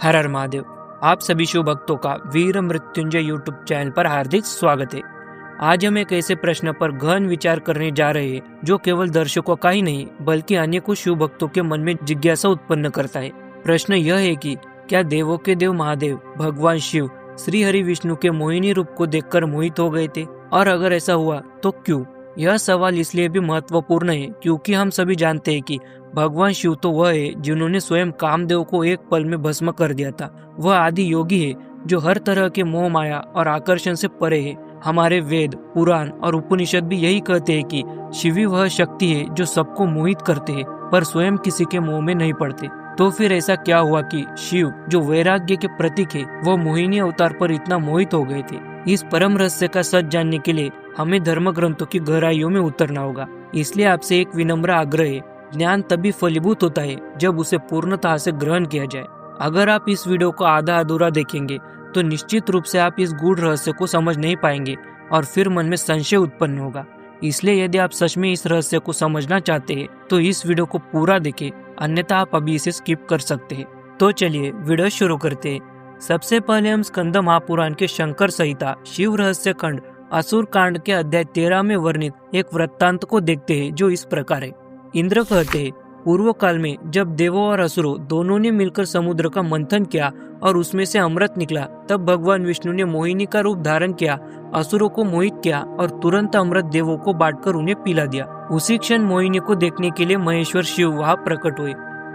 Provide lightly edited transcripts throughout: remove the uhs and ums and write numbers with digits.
हर हर महादेव। आप सभी शिव भक्तों का वीर मृत्युंजय यूट्यूब चैनल पर हार्दिक स्वागत है। आज हम एक ऐसे प्रश्न पर गहन विचार करने जा रहे हैं जो केवल दर्शकों का ही नहीं बल्कि अनेकों शिव भक्तों के मन में जिज्ञासा उत्पन्न करता है। प्रश्न यह है कि क्या देवों के देव महादेव भगवान शिव श्री हरि विष्णु के मोहिनी रूप को देखकर मोहित हो गए थे, और अगर ऐसा हुआ तो क्यों? यह सवाल इसलिए भी महत्वपूर्ण है क्योंकि हम सभी जानते हैं कि भगवान शिव तो वह है जिन्होंने स्वयं कामदेव को एक पल में भस्म कर दिया था। वह आदि योगी है जो हर तरह के मोह माया और आकर्षण से परे है। हमारे वेद, पुराण और उपनिषद भी यही कहते हैं कि शिव ही वह शक्ति है जो सबको मोहित करते हैं पर स्वयं किसी के मोह में नहीं पड़ते। तो फिर ऐसा क्या हुआ कि शिव जो वैराग्य के प्रतीक है वह मोहिनी अवतार पर इतना मोहित हो गए थे? इस परम रहस्य का सच जानने के लिए हमें धर्म ग्रंथों की गहराइयों में उतरना होगा। इसलिए आपसे एक विनम्र आग्रह है, ज्ञान तभी फलीभूत होता है जब उसे पूर्णतः से ग्रहण किया जाए। अगर आप इस वीडियो को आधा अधूरा देखेंगे तो निश्चित रूप से आप इस गूढ़ रहस्य को समझ नहीं पाएंगे और फिर मन में संशय उत्पन्न होगा। इसलिए यदि आप सच में इस रहस्य को समझना चाहते हैं तो इस वीडियो को पूरा देखें, अन्यथा आप अभी इसे स्किप कर सकते हैं। तो चलिए वीडियो शुरू करते हैं। सबसे पहले हम स्कंद महापुराण के शंकर संहिता शिव रहस्य खंड असुर कांड के अध्याय 13 में वर्णित एक वृत्तांत को देखते हैं जो इस प्रकार है। इंद्र कहते हैं, पूर्व काल में जब देवों और असुरों दोनों ने मिलकर समुद्र का मंथन किया और उसमें से अमृत निकला, तब भगवान विष्णु ने मोहिनी का रूप धारण किया, असुरों को मोहित किया और तुरंत अमृत देवों को बांटकर उन्हें पिला दिया। उसी क्षण मोहिनी को देखने के लिए महेश्वर शिव वहां प्रकट हुए।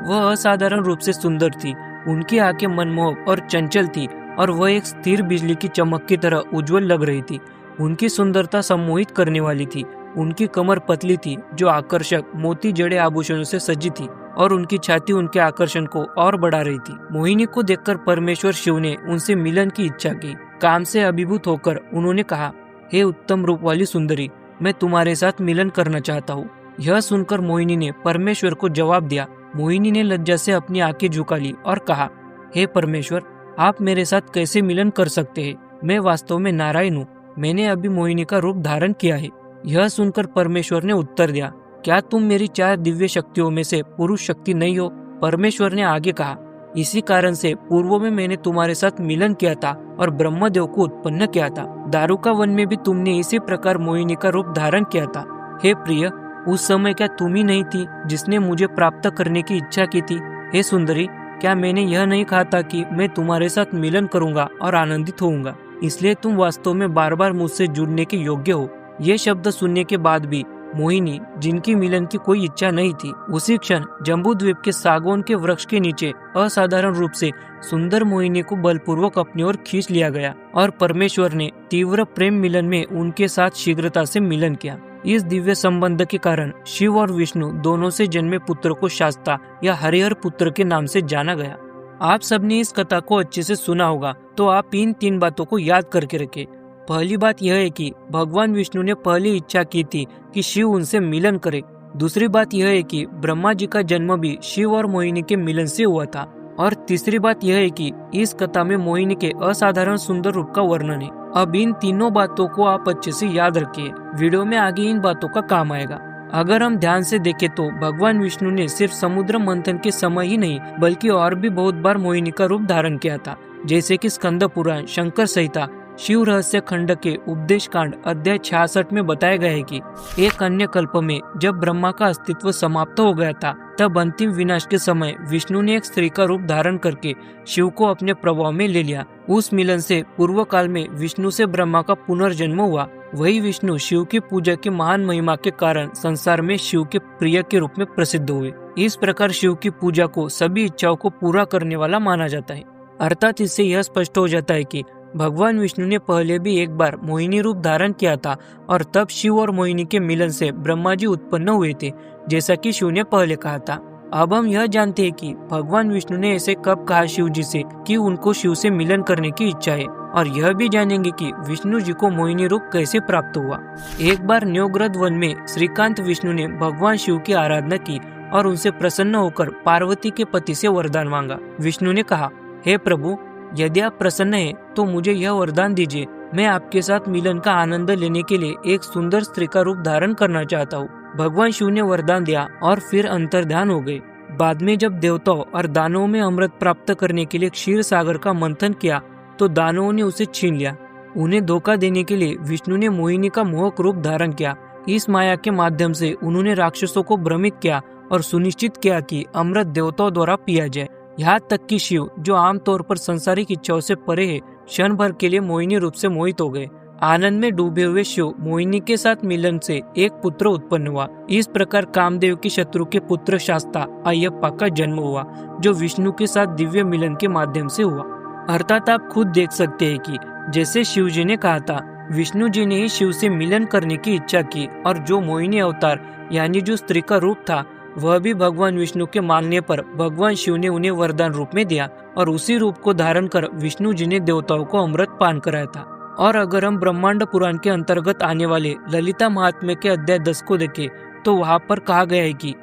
वह असाधारण रूप से सुंदर थी, उनकी आंखें मनमोहक और चंचल थी और वह एक स्थिर बिजली की चमक की तरह उज्जवल लग रही थी। उनकी सुंदरता सम्मोहित करने वाली थी। उनकी कमर पतली थी जो आकर्षक मोती जड़े आभूषणों से सजी थी और उनकी छाती उनके आकर्षण को और बढ़ा रही थी। मोहिनी को देखकर परमेश्वर शिव ने उनसे मिलन की इच्छा की। काम से अभिभूत होकर उन्होंने कहा, हे उत्तम रूप वाली सुंदरी, मैं तुम्हारे साथ मिलन करना चाहता हूँ। यह सुनकर मोहिनी ने परमेश्वर को जवाब दिया। मोहिनी ने लज्जा से अपनी आंखें झुका ली और कहा, हे परमेश्वर, आप मेरे साथ कैसे मिलन कर सकते हैं? मैं वास्तव में नारायण हूँ। मैंने अभी मोहिनी का रूप धारण किया है। यह सुनकर परमेश्वर ने उत्तर दिया, क्या तुम मेरी 4 दिव्य शक्तियों में से पुरुष शक्ति नहीं हो? परमेश्वर ने आगे कहा, इसी कारण से पूर्व में मैंने तुम्हारे साथ मिलन किया था और ब्रह्मदेव को उत्पन्न किया था। दारुका वन में भी तुमने इसी प्रकार मोहिनी का रूप धारण किया था। हे प्रिय, उस समय क्या तुम ही नहीं थी जिसने मुझे प्राप्त करने की इच्छा की थी? हे सुंदरी, क्या मैंने यह नहीं कहा था कि मैं तुम्हारे साथ मिलन करूंगा और आनंदित होऊंगा? इसलिए तुम वास्तव में बार बार मुझसे जुड़ने के योग्य हो। ये शब्द सुनने के बाद भी मोहिनी, जिनकी मिलन की कोई इच्छा नहीं थी, उसी क्षण जम्बूद्वीप के सागौन के वृक्ष के नीचे असाधारण रूप से सुंदर मोहिनी को बलपूर्वक अपनी ओर खींच लिया गया और परमेश्वर ने तीव्र प्रेम मिलन में उनके साथ शीघ्रता से मिलन किया। इस दिव्य संबंध के कारण शिव और विष्णु दोनों से जन्मे पुत्र को शास्ता या हरिहर पुत्र के नाम से जाना गया। आप सबने इस कथा को अच्छे से सुना होगा, तो आप इन 3 बातों को याद करके रखें। पहली बात यह है कि भगवान विष्णु ने पहली इच्छा की थी कि शिव उनसे मिलन करे। दूसरी बात यह है कि ब्रह्मा जी का जन्म भी शिव और मोहिनी के मिलन से हुआ था। और तीसरी बात यह है कि इस कथा में मोहिनी के असाधारण सुंदर रूप का वर्णन है। अब इन तीनों बातों को आप अच्छे से याद रखिए, वीडियो में आगे इन बातों का काम आएगा। अगर हम ध्यान से देखें तो भगवान विष्णु ने सिर्फ समुद्र मंथन के समय ही नहीं बल्कि और भी बहुत बार मोहिनी का रूप धारण किया था, जैसे कि स्कंद पुराण शंकर संहिता शिव रहस्य खंड के उपदेश कांड अध्याय 66 में बताया गया है कि एक अन्य कल्प में जब ब्रह्मा का अस्तित्व समाप्त हो गया था, तब अंतिम विनाश के समय विष्णु ने एक स्त्री का रूप धारण करके शिव को अपने प्रभाव में ले लिया। उस मिलन से पूर्व काल में विष्णु से ब्रह्मा का पुनर्जन्म हुआ। वही विष्णु शिव की पूजा की महान महिमा के कारण संसार में शिव के प्रिय के रूप में प्रसिद्ध हुए। इस प्रकार शिव की पूजा को सभी इच्छाओं को पूरा करने वाला माना जाता है। अर्थात इससे यह स्पष्ट हो जाता है कि भगवान विष्णु ने पहले भी एक बार मोहिनी रूप धारण किया था और तब शिव और मोहिनी के मिलन से ब्रह्मा जी उत्पन्न हुए थे, जैसा कि शिव ने पहले कहा था। अब हम यह जानते हैं कि भगवान विष्णु ने ऐसे कब कहा शिव जी से कि उनको शिव से मिलन करने की इच्छा है, और यह भी जानेंगे कि विष्णु जी को मोहिनी रूप कैसे प्राप्त हुआ। एक बार न्योग्रद वन में श्रीकांत विष्णु ने भगवान शिव की आराधना की और उनसे प्रसन्न होकर पार्वती के पति से वरदान मांगा। विष्णु ने कहा, हे प्रभु, यदि आप प्रसन्न हैं तो मुझे यह वरदान दीजिए, मैं आपके साथ मिलन का आनंद लेने के लिए एक सुंदर स्त्री का रूप धारण करना चाहता हूँ। भगवान शिव ने वरदान दिया और फिर अंतर्ध्यान हो गए। बाद में जब देवताओं और दानवों में अमृत प्राप्त करने के लिए क्षीर सागर का मंथन किया तो दानवों ने उसे छीन लिया। उन्हें धोखा देने के लिए विष्णु ने मोहिनी का मोहक रूप धारण किया। इस माया के माध्यम से उन्होंने राक्षसों को भ्रमित किया और सुनिश्चित किया कि अमृत देवताओं द्वारा पिया जाए। यहाँ तक कि शिव, जो आमतौर पर सांसारिक इच्छाओं से परे है, क्षण भर के लिए मोहिनी रूप से मोहित हो गए। आनंद में डूबे हुए शिव मोहिनी के साथ मिलन से एक पुत्र उत्पन्न हुआ। इस प्रकार कामदेव की शत्रु के पुत्र शास्ता अयप्पा का जन्म हुआ, जो विष्णु के साथ दिव्य मिलन के माध्यम से हुआ। अर्थात आप खुद देख सकते हैं कि जैसे शिव जी ने कहा था, विष्णु जी ने ही शिव से मिलन करने की इच्छा की और जो मोहिनी अवतार यानी जो स्त्री का रूप था वह भी भगवान विष्णु के मांगने पर भगवान शिव ने उन्हें वरदान रूप में दिया और उसी रूप को धारण कर विष्णु जी ने देवताओं को अमृत पान कराया था। और अगर हम ब्रह्मांड पुराण के अंतर्गत आने वाले ललिता महात्म्य के अध्याय 10 को देखें तो वहाँ पर कहा गया है कि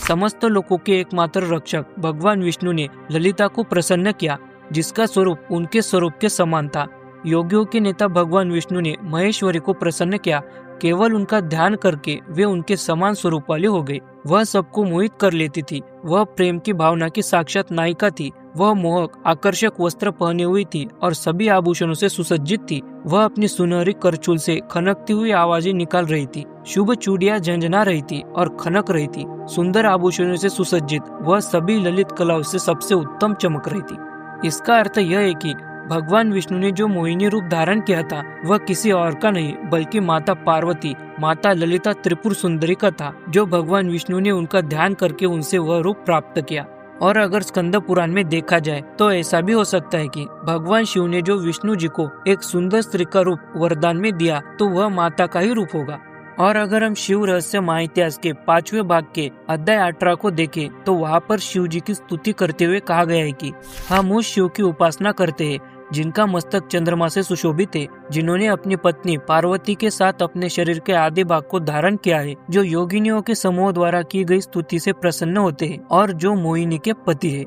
समस्त लोकों के एकमात्र रक्षक भगवान विष्णु ने ललिता को प्रसन्न किया, जिसका स्वरूप उनके स्वरूप के समान था। योगियों के नेता भगवान विष्णु ने महेश्वरी को प्रसन्न किया। केवल उनका ध्यान करके वे उनके समान स्वरूप वाले हो गए। वह सबको मोहित कर लेती थी। वह प्रेम की भावना की साक्षात नायिका थी। वह मोहक आकर्षक वस्त्र पहने हुई थी और सभी आभूषणों से सुसज्जित थी। वह अपनी सुनहरी करचूल से खनकती हुई आवाजें निकाल रही थी। शुभ चूड़ियां झंझना रही थी और खनक रही थी। सुंदर आभूषणों से सुसज्जित वह सभी ललित कलाओं से सबसे उत्तम चमक रही थी। इसका अर्थ यह है कि भगवान विष्णु ने जो मोहिनी रूप धारण किया था वह किसी और का नहीं बल्कि माता पार्वती, माता ललिता त्रिपुर सुंदरी का था, जो भगवान विष्णु ने उनका ध्यान करके उनसे वह रूप प्राप्त किया। और अगर स्कंद पुराण में देखा जाए तो ऐसा भी हो सकता है कि भगवान शिव ने जो विष्णु जी को एक सुंदर स्त्री का रूप वरदान में दिया तो वह माता का ही रूप होगा। और अगर हम शिव रहस्य महाइतिहास के 5वें भाग के अध्याय 18 को देखें तो वहाँ पर शिव जी की स्तुति करते हुए कहा गया है कि हम उस शिव की उपासना करते हैं जिनका मस्तक चंद्रमा से सुशोभित है, जिन्होंने अपनी पत्नी पार्वती के साथ अपने शरीर के आधे भाग को धारण किया है, जो योगिनियों के समूह द्वारा की गई स्तुति से प्रसन्न होते हैं और जो मोहिनी के पति है।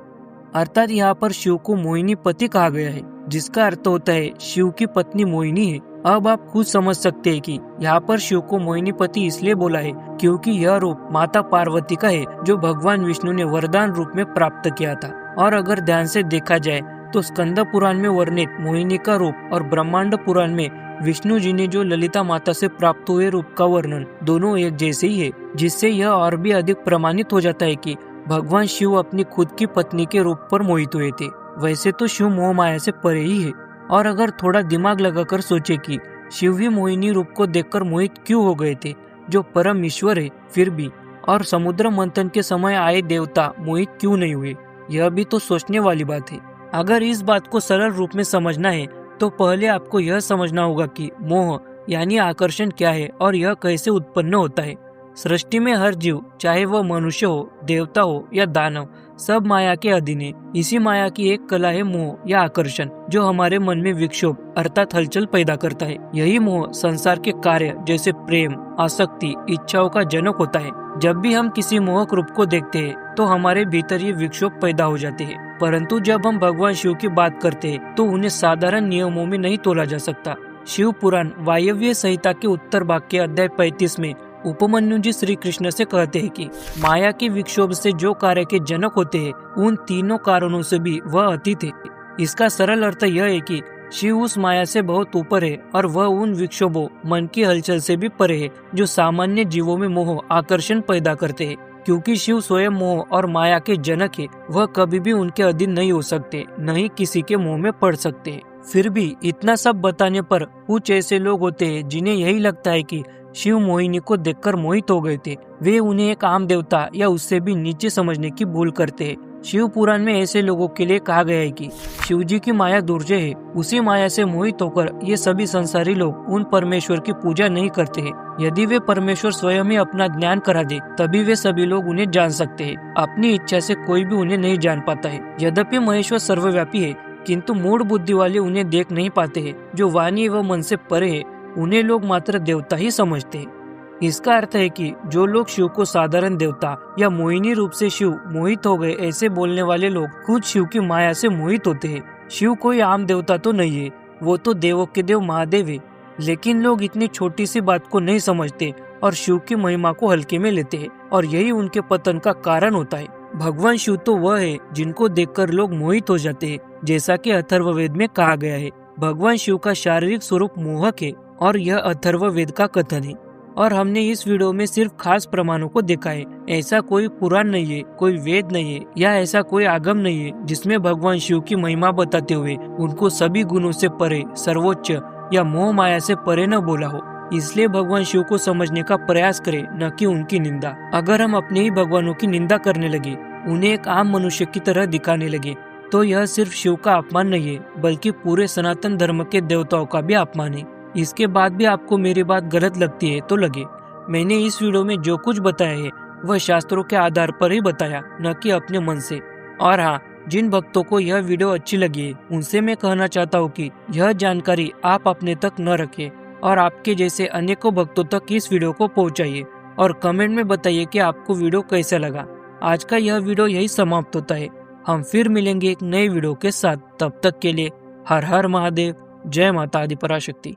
अर्थात यहाँ पर शिव को मोहिनी पति कहा गया है, जिसका अर्थ होता है शिव की पत्नी मोहिनी है। अब आप खुद समझ सकते हैं कि यहाँ पर शिव को मोहिनी पति इसलिए बोला है क्योंकि यह रूप माता पार्वती का है, जो भगवान विष्णु ने वरदान रूप में प्राप्त किया था। और अगर ध्यान से देखा जाए तो स्कंद पुराण में वर्णित मोहिनी का रूप और ब्रह्मांड पुराण में विष्णु जी ने जो ललिता माता से प्राप्त हुए रूप का वर्णन दोनों एक जैसे ही है, जिससे यह और भी अधिक प्रमाणित हो जाता है कि भगवान शिव अपनी खुद की पत्नी के रूप पर मोहित हुए थे। वैसे तो शिव मोह माया से परे ही है। और अगर थोड़ा दिमाग लगाकर सोचे कि शिव भी मोहिनी रूप को देखकर मोहित क्यों हो गए थे, जो परम ईश्वर है, फिर भी और समुद्र मंथन के समय आए देवता मोहित क्यों नहीं हुए, यह भी तो सोचने वाली बात है। अगर इस बात को सरल रूप में समझना है तो पहले आपको यह समझना होगा कि मोह यानी आकर्षण क्या है और यह कैसे उत्पन्न होता है। सृष्टि में हर जीव, चाहे वह मनुष्य हो, देवता हो या दानव, सब माया के अधीन है। इसी माया की एक कला है मोह या आकर्षण, जो हमारे मन में विक्षोभ अर्थात हलचल पैदा करता है। यही मोह संसार के कार्य जैसे प्रेम, आसक्ति, इच्छाओं का जनक होता है। जब भी हम किसी मोहक रूप को देखते हैं तो हमारे भीतर ये विक्षोभ पैदा हो जाते हैं, परंतु जब हम भगवान शिव की बात करते हैं तो उन्हें साधारण नियमों में नहीं तोला जा सकता। शिव पुराण वायव्य संहिता के उत्तर भाग के अध्याय 35 में उपमन्यु जी श्री कृष्ण से कहते हैं कि माया के विक्षोभ से जो कार्य के जनक होते हैं उन तीनों कारणों से भी वह अतीत है। इसका सरल अर्थ यह है कि शिव उस माया से बहुत ऊपर है और वह उन विक्षोभों, मन की हलचल से भी परे है जो सामान्य जीवों में मोह आकर्षण पैदा करते हैं। क्योंकि शिव स्वयं मोह और माया के जनक है, वह कभी भी उनके अधीन नहीं हो सकते, न ही किसी के मोह में पड़ सकते। फिर भी इतना सब बताने पर कुछ ऐसे लोग होते हैं जिन्हें यही लगता है कि शिव मोहिनी को देखकर मोहित हो गए थे। वे उन्हें एक आम देवता या उससे भी नीचे समझने की भूल करते हैं। शिव पुराण में ऐसे लोगों के लिए कहा गया है कि शिव जी की माया दुर्जय है। उसी माया से मोहित होकर ये सभी संसारी लोग उन परमेश्वर की पूजा नहीं करते हैं। यदि वे परमेश्वर स्वयं ही अपना ज्ञान करा दे तभी वे सभी लोग उन्हें जान सकते हैं। अपनी इच्छा से कोई भी उन्हें नहीं जान पाता है। यद्यपि महेश्वर सर्वव्यापी है, किंतु मूढ़ बुद्धि वाले उन्हें देख नहीं पाते हैं। जो वाणी व मन से परे है उन्हें लोग मात्र देवता ही समझते हैं। इसका अर्थ है कि जो लोग शिव को साधारण देवता या मोहिनी रूप से शिव मोहित हो गए ऐसे बोलने वाले लोग खुद शिव की माया से मोहित होते हैं। शिव कोई आम देवता तो नहीं है, वो तो देवों के देव महादेव है। लेकिन लोग इतनी छोटी सी बात को नहीं समझते और शिव की महिमा को हल्के में लेते हैं और यही उनके पतन का कारण होता है। भगवान शिव तो वह है जिनको देखकर लोग मोहित हो जाते हैं, जैसा कि अथर्ववेद में कहा गया है। भगवान शिव का शारीरिक स्वरूप मोहक है और यह अथर्ववेद का कथन है। और हमने इस वीडियो में सिर्फ खास प्रमाणों को देखा है। ऐसा कोई पुराण नहीं है, कोई वेद नहीं है या ऐसा कोई आगम नहीं है जिसमें भगवान शिव की महिमा बताते हुए उनको सभी गुणों से परे, सर्वोच्च या मोह माया से परे न बोला हो। इसलिए भगवान शिव को समझने का प्रयास करें, न कि उनकी निंदा। अगर हम अपने ही भगवानों की निंदा करने लगे, उन्हें एक आम मनुष्य की तरह दिखाने लगे, तो यह सिर्फ शिव का अपमान नहीं है बल्कि पूरे सनातन धर्म के देवताओं का भी अपमान है। इसके बाद भी आपको मेरी बात गलत लगती है तो लगे। मैंने इस वीडियो में जो कुछ बताया है वह शास्त्रों के आधार पर ही बताया, न कि अपने मन से। और हाँ, जिन भक्तों को यह वीडियो अच्छी लगी है उनसे मैं कहना चाहता हूँ कि यह जानकारी आप अपने तक न रखें और आपके जैसे अनेकों भक्तों तक इस वीडियो को पहुंचाइए और कमेंट में बताइए कि आपको वीडियो कैसा लगा। आज का यह वीडियो यही समाप्त होता है। हम फिर मिलेंगे एक नए वीडियो के साथ। तब तक के लिए हर हर महादेव, जय माता आदि पराशक्ति।